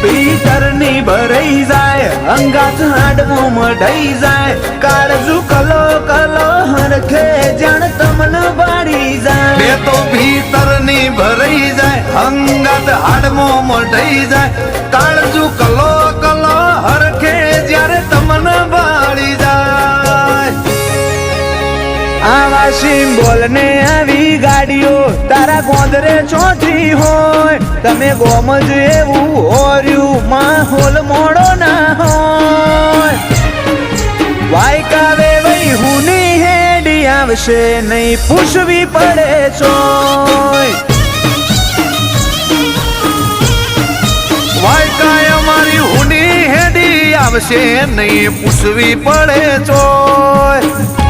ભીતરની ભરાઈ જાય અંગાત હાડમો મઢાઈ જાય કાળજુ કલો કલો હરખે જાણ તમને બાળી જાય બે તો ભીતરની ભરાઈ જાય અંગાત હાડમો મઢાઈ જાય કાળજુ કલો કલો હરખે જ્યારે તમને બાળી જાય આવા સિમ્બોલ ને આવી ગાડીઓ તારા ગોદરે ચોથી હોય તમે ગોમજ એવું હોર્યું માહોલ મોડો ના હોય વાયકાવે વઈ હુની હેડી આવશે નહીં પૂછવી પડે ચોય વાયકાય અમારી હુની હેડી આવશે નહીં પૂછવી પડે ચોય